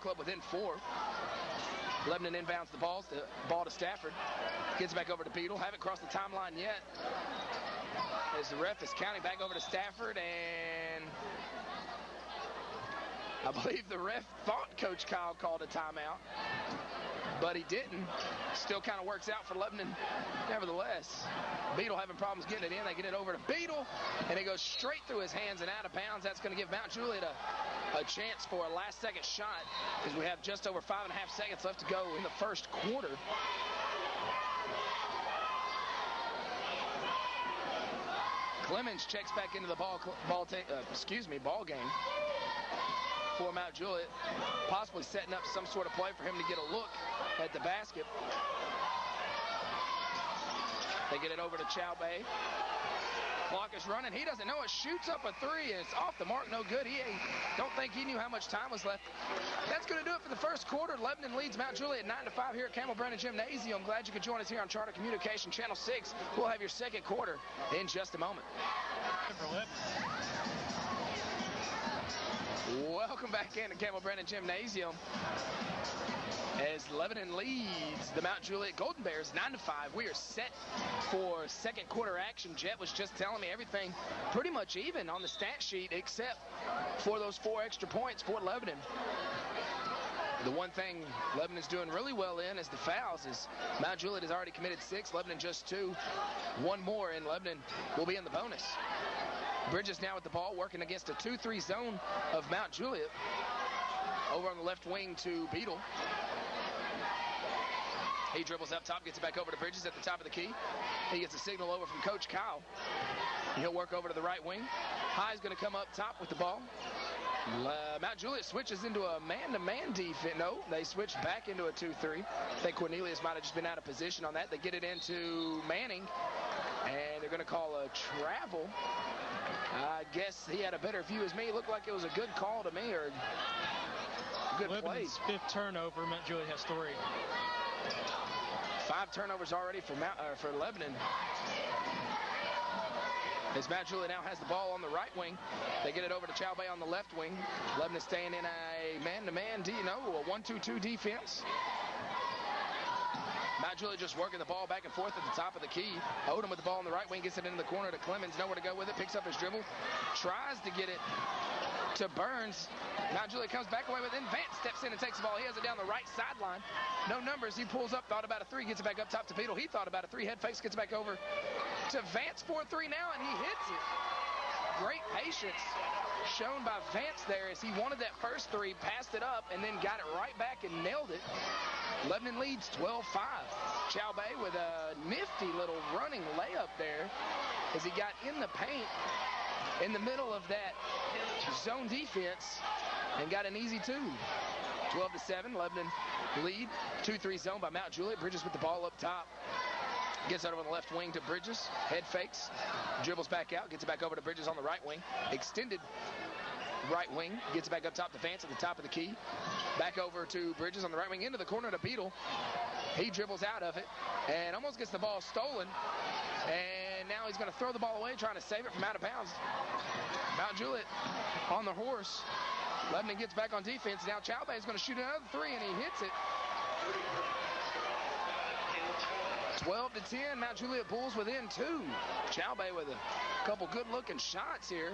club within 4. Lebanon inbounds the ball to Stafford. Gets back over to Beadle. Haven't crossed the timeline yet. As the ref is counting back over to Stafford, and I believe the ref thought Coach Kyle called a timeout, but he didn't. Still kind of works out for Lebanon nevertheless. Beadle having problems getting it in. They get it over to Beadle, and it goes straight through his hands and out of bounds. That's going to give MtJuliet a chance for a last-second shot, because we have just over 5.5 seconds left to go in the first quarter. Clemens checks back into the ball game for MtJuliet, possibly setting up some sort of play for him to get a look at the basket. They get it over to Chaubey. Clock is running. He doesn't know it. Shoots up a 3, and it's off the mark. No good. Don't think he knew how much time was left. That's going to do it for the first quarter. Lebanon leads MtJuliet 9-5 here at Campbell Brennan Gymnasium. Glad you could join us here on Charter Communication Channel 6. We'll have your second quarter in just a moment. Welcome back into Campbell Brennan Gymnasium as Lebanon leads the MtJuliet Golden Bears 9-5. We are set for second quarter action. Jet was just telling me everything pretty much even on the stat sheet except for those 4 extra points for Lebanon. The one thing Lebanon's doing really well in is the fouls. As MtJuliet has already committed 6, Lebanon just 2. One more, and Lebanon will be in the bonus. Bridges now with the ball, working against a 2-3 zone of MtJuliet. Over on the left wing to Beadle. He dribbles up top, gets it back over to Bridges at the top of the key. He gets a signal over from Coach Kyle. He'll work over to the right wing. High's going to come up top with the ball. MtJuliet switches into a man-to-man defense. No, they switch back into a 2-3. I think Cornelius might have just been out of position on that. They get it into Manning, and they're going to call a travel. I guess he had a better view as me. It looked like it was a good call to me, or good play. Lebanon's 5th turnover. MtJuliet has 3. 5 turnovers already for Lebanon. As MtJuliet now has the ball on the right wing. They get it over to Chaubey on the left wing. Lebanon staying in a man-to-man, a 1-2-2 defense. MtJuliet just working the ball back and forth at the top of the key. Odom with the ball on the right wing, gets it into the corner to Clemens. Nowhere to go with it, picks up his dribble. Tries to get it to Burns. MtJuliet comes back away with it. Vance steps in and takes the ball. He has it down the right sideline. No numbers. He pulls up, thought about a 3, gets it back up top to Beadle. He thought about a 3, head fakes, gets it back over to Vance for a 3 now, and he hits it. Great patience shown by Vance there as he wanted that first 3, passed it up, and then got it right back and nailed it. Lebanon leads 12-5. Chaubey with a nifty little running layup there as he got in the paint in the middle of that zone defense and got an easy 2. 12-7, Lebanon lead. 2-3 zone by MtJuliet. Bridges with the ball up top. Gets out over the left wing to Bridges. Head fakes. Dribbles back out. Gets it back over to Bridges on the right wing. Extended right wing. Gets it back up top to Vance at the top of the key. Back over to Bridges on the right wing. Into the corner to Beadle. He dribbles out of it and almost gets the ball stolen. And now he's going to throw the ball away, trying to save it from out of bounds. MtJuliet on the horse. Lebanon gets back on defense. Now Chaubey is going to shoot another 3, and he hits it. 12-10, MtJuliet Bulls within 2. Chaubey with a couple good-looking shots here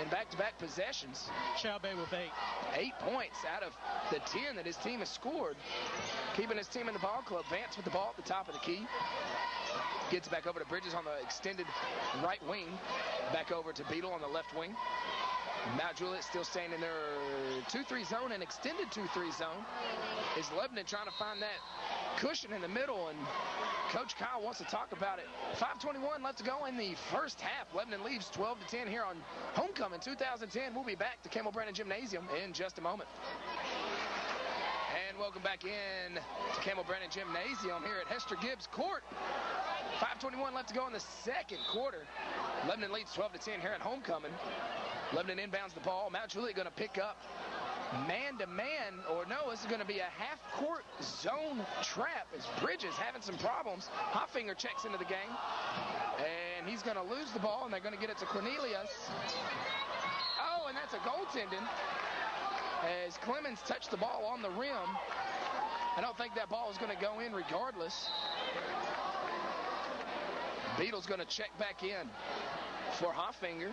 in back-to-back possessions. Chaubey with 8. 8 points out of the 10 that his team has scored. Keeping his team in the ball club. Vance with the ball at the top of the key. Gets it back over to Bridges on the extended right wing. Back over to Beadle on the left wing. MtJuliet still staying in their 2-3 zone and extended 2-3 zone. Is Lebanon trying to find that cushion in the middle, and Coach Kyle wants to talk about it. 5:21 left to go in the first half. Lebanon leaves 12-10 here on Homecoming 2010. We'll be back to Campbell Brennan Gymnasium in just a moment. And welcome back in to Campbell Brennan Gymnasium here at Hester Gibbs Court. 5:21 left to go in the second quarter. Lebanon leads 12-10 here at Homecoming. Lebanon inbounds the ball. MtJuliet going to pick up man-to-man, or no, this is going to be a half-court zone trap as Bridges having some problems. Hoffinger checks into the game, and he's going to lose the ball, and they're going to get it to Cornelius. Oh, and that's a goaltending. as Clemens touched the ball on the rim. I don't think that ball is going to go in regardless. Beadle's going to check back in for Hoffinger.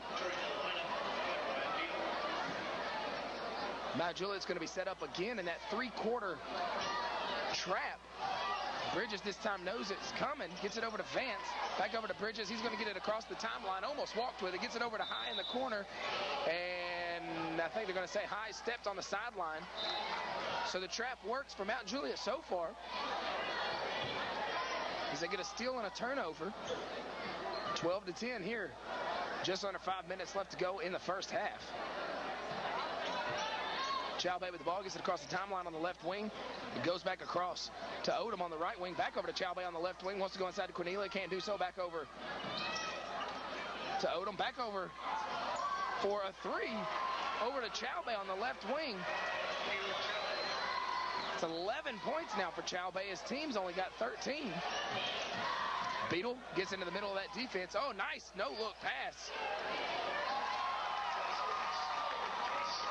MtJuliet's going to be set up again in that three-quarter trap. Bridges this time knows it's coming, gets it over to Vance, back over to Bridges. He's going to get it across the timeline, almost walked with it, gets it over to High in the corner, and I think they're going to say High stepped on the sideline. So the trap works for MtJuliet so far, as they get a steal and a turnover. 12-10 here, just under 5 minutes left to go in the first half. Chalbay with the ball, gets it across the timeline on the left wing. It goes back across to Odom on the right wing. Back over to Chalbay on the left wing. Wants to go inside to Cornelia. Can't do so. Back over to Odom. Back over for a three. Over to Chalbay on the left wing. It's 11 points now for Chalbay. His team's only got 13. Beadle gets into the middle of that defense. Oh, nice no-look pass.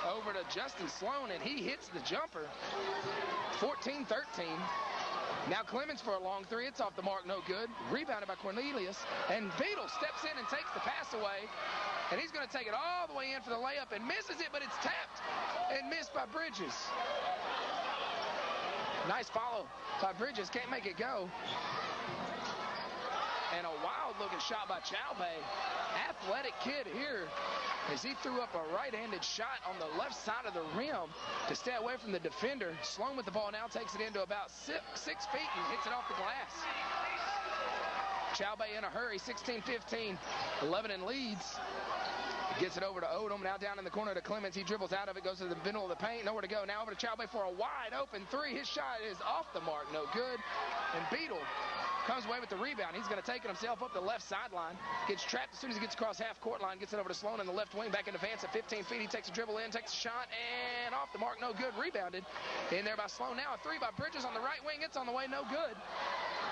Over to Justin Sloan, and he hits the jumper. 14-13. Now Clemens for a long three. It's off the mark, no good. Rebounded by Cornelius, and Beadle steps in and takes the pass away, and he's going to take it all the way in for the layup and misses it, but it's tapped and missed by Bridges. Nice follow by Bridges. Can't make it go. And a wild-looking shot by Chalbay. Athletic kid here, as he threw up a right-handed shot on the left side of the rim to stay away from the defender. Sloan with the ball now takes it into about 6 feet and hits it off the glass. Chalbay in a hurry, 16-15, 11 in leads. Gets it over to Odom, now down in the corner to Clemens. He dribbles out of it, goes to the middle of the paint, nowhere to go. Now over to Chalbay for a wide-open three. His shot is off the mark, no good. And Beadle comes away with the rebound. He's going to take it himself up the left sideline. Gets trapped as soon as he gets across half-court line. Gets it over to Sloan in the left wing. Back into Vance at 15 feet. He takes a dribble in, takes a shot, and off the mark, no good. Rebounded in there by Sloan. Now a three by Bridges on the right wing. It's on the way, no good.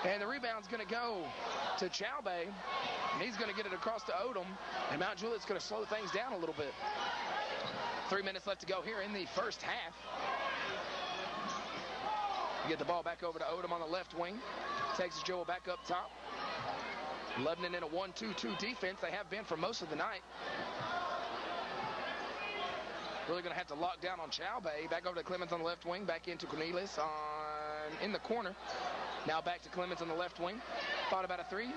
And the rebound's going to go to Chalbay. And he's going to get it across to Odom. And MtJuliet's going to slow things down a little bit. 3 minutes left to go here in the first half. Get the ball back over to Odom on the left wing. Takes his dribble back up top. Lebanon in a 1-2-2 defense. They have been for most of the night. Really going to have to lock down on Chalbay. Back over to Clemens on the left wing. Back into Cornelius in the corner. Now back to Clemens on the left wing. Thought about a three.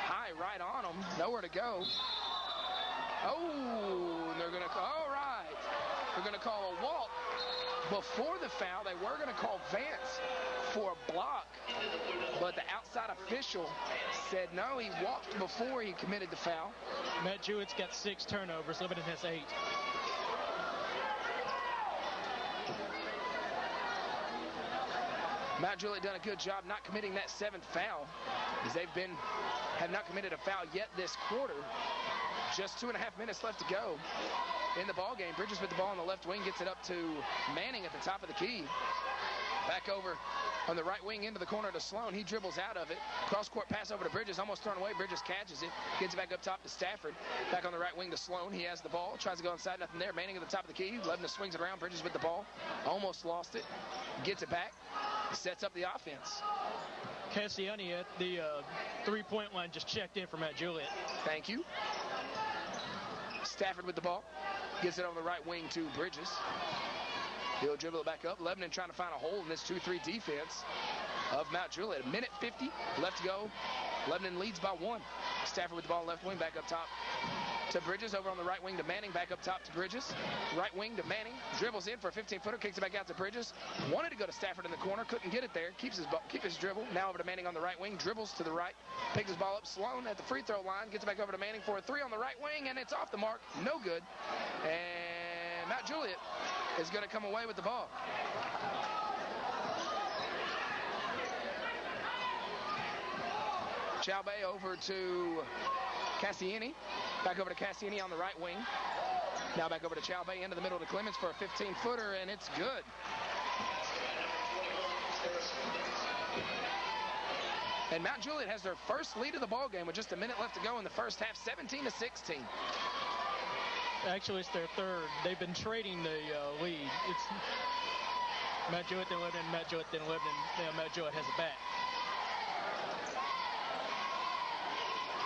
High right on him. Nowhere to go. Oh, and they're going to call, all right. They're going to call a walk. Before the foul, they were going to call Vance for a block, but the outside official said no, he walked before he committed the foul. MtJuliet's got 6 turnovers. Lebanon has 8. MtJuliet done a good job not committing that 7th foul, as have not committed a foul yet this quarter. Just 2.5 minutes left to go in the ball game. Bridges with the ball on the left wing, gets it up to Manning at the top of the key. Back over on the right wing into the corner to Sloan. He dribbles out of it. Cross-court pass over to Bridges, almost thrown away. Bridges catches it, gets it back up top to Stafford. Back on the right wing to Sloan. He has the ball, tries to go inside, nothing there. Manning at the top of the key. Lebanon swings it around. Bridges with the ball, almost lost it. Gets it back, sets up the offense. Cassiani at the three-point line just checked in for MtJuliet. Thank you. Stafford with the ball. Gets it on the right wing to Bridges. He'll dribble it back up. Lebanon trying to find a hole in this 2-3 defense of MtJuliet. 1:50 left to go. Lebanon leads by 1. Stafford with the ball left wing, back up top to Bridges. Over on the right wing to Manning, back up top to Bridges. Right wing to Manning. Dribbles in for a 15-footer, kicks it back out to Bridges. Wanted to go to Stafford in the corner, couldn't get it there. Keep his dribble. Now over to Manning on the right wing. Dribbles to the right. Picks his ball up. Sloan at the free throw line. Gets it back over to Manning for a three on the right wing, and it's off the mark. No good. And MtJuliet is going to come away with the ball. Chalbay over to Cassiani. Back over to Cassiani on the right wing. Now back over to Chalbay into the middle to Clemens for a 15-footer, and it's good. And MtJuliet has their first lead of the ball game with just a minute left to go in the first half, 17-16. Actually, it's their third. They've been trading the lead. It's MtJuliet then Lebanon, MtJuliet then Lebanon. Now MtJuliet has it back.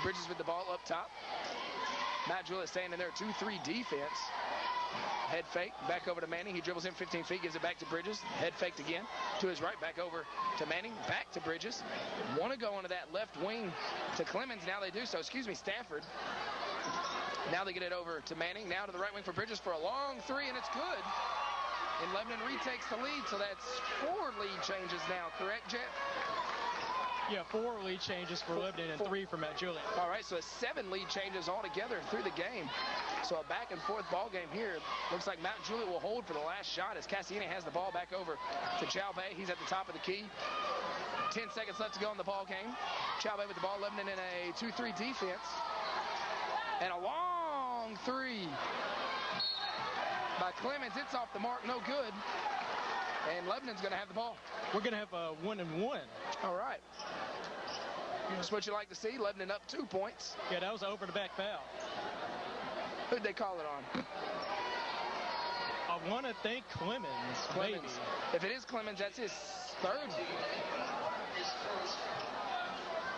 Bridges with the ball up top. MtJuliet staying in their 2-3 defense. Head fake, back over to Manning. He dribbles in 15 feet, gives it back to Bridges. Head faked again to his right, back over to Manning, back to Bridges. Want to go onto that left wing to Clemens. Now they do so. Stafford. Now they get it over to Manning. Now to the right wing for Bridges for a long three, and it's good. And Lebanon retakes the lead, so that's 4 lead changes now, correct, Jet? Yeah, 4 lead changes for Lebanon and 3 for MtJuliet. All right, so it's 7 lead changes altogether through the game. So a back and forth ball game here. Looks like MtJuliet will hold for the last shot as Cassiani has the ball back over to Chaubey. He's at the top of the key. 10 seconds left to go in the ball game. Chaubey with the ball, Lebanon in a 2-3 defense. And a long three by Clemens. It's off the mark, no good. And Lebanon's going to have the ball. We're going to have a 1-and-1. All right. That's what you like to see. Lebanon up 2 points. Yeah, that was an over-the-back foul. Who'd they call it on? I want to think Clemens, maybe. If it is Clemens, that's his third.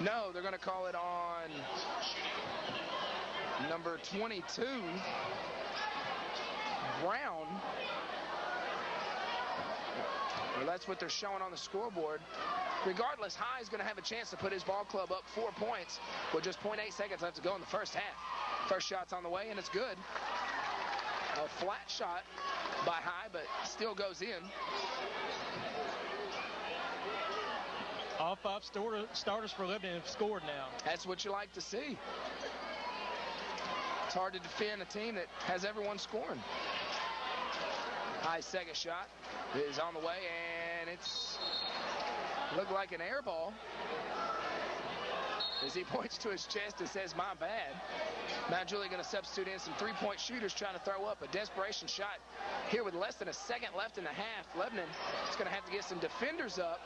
No, they're going to call it on number 22, Brown. Well, that's what they're showing on the scoreboard. Regardless, High is going to have a chance to put his ball club up 4 points with just 0.8 seconds left to go in the first half. First shot's on the way, and it's good. A flat shot by High, but still goes in. All 5 starters for Lebanon have scored now. That's what you like to see. It's hard to defend a team that has everyone scoring. High's second shot is on the way, and it's looked like an air ball. As he points to his chest and says, "My bad." MtJuliet going to substitute in some three-point shooters trying to throw up a desperation shot here with less than a second left in the half. Lebanon is going to have to get some defenders up.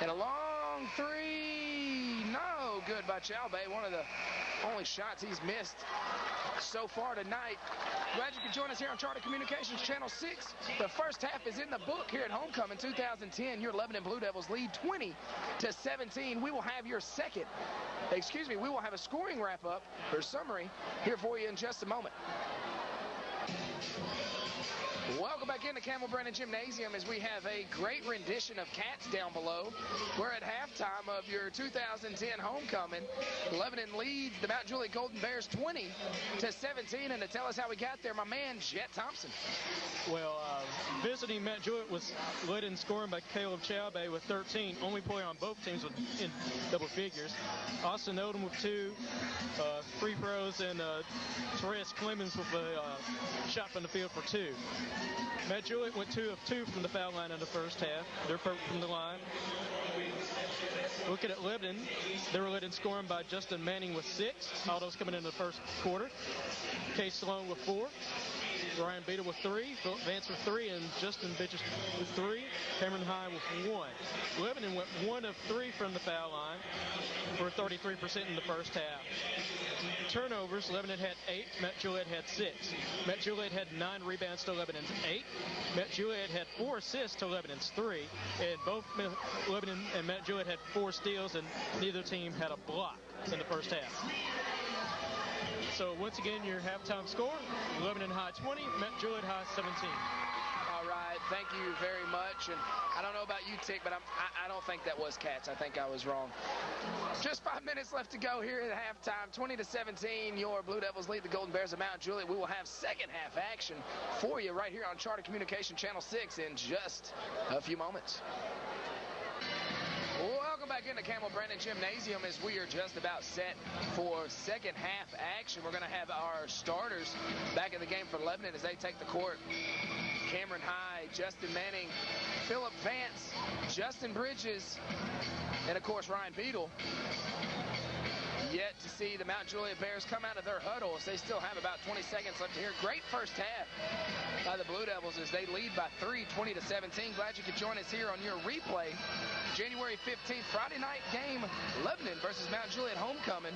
And a long three, no good by Chaubey. One of the only shots he's missed so far tonight. Glad you could join us here on Charter Communications Channel 6. The first half is in the book here at Homecoming 2010. Your Lebanon Blue Devils lead 20-17. We will have we will have a scoring wrap-up or summary here for you in just a moment. Welcome back into Campbell Brennan Gymnasium as we have a great rendition of Cats down below. We're at halftime of your 2010 homecoming. Lebanon leads the MtJuliet Golden Bears 20-17, and to tell us how we got there, my man Jet Thompson. Well, visiting MtJuliet was led in scoring by Caleb Chaubey with 13. Only player on both teams in double figures. Austin Odom with 2 free throws, and Therese Clemens with a shot from the field for 2. MtJuliet went 2 of 2 from the foul line in the first half. They're perfect from the line. Looking at Lebanon, they were led in scoring by Justin Manning with 6. All those coming in the first quarter. Case Sloan with 4. Ryan Beadle with 3, Philip Vance with 3, and Justin Bitches with 3. Cameron High with 1. Lebanon went 1 of 3 from the foul line for 33% in the first half. Turnovers, Lebanon had 8, MtJuliet had 6. MtJuliet had 9 rebounds to Lebanon's 8. MtJuliet had 4 assists to Lebanon's 3. And both Lebanon and MtJuliet had 4 steals, and neither team had a block in the first half. So once again, your halftime score, Lebanon High 20, MtJuliet High 17. All right, thank you very much. And I don't know about you, Tick, but I don't think that was Cats. I think I was wrong. Just 5 minutes left to go here at halftime. 20-17, your Blue Devils lead the Golden Bears of MtJuliet. We will have second half action for you right here on Charter Communication Channel 6 in just a few moments. Welcome back into Campbell Brennan Gymnasium as we are just about set for second half action. We're going to have our starters back in the game for Lebanon as they take the court. Cameron High, Justin Manning, Philip Vance, Justin Bridges, and of course Ryan Beadle. Yet to see the MtJuliet Bears come out of their huddle as they still have about 20 seconds left here. Great first half by the Blue Devils as they lead by 3, 20-17. Glad you could join us here on your replay. January 15th, Friday night game, Lebanon versus MtJuliet homecoming.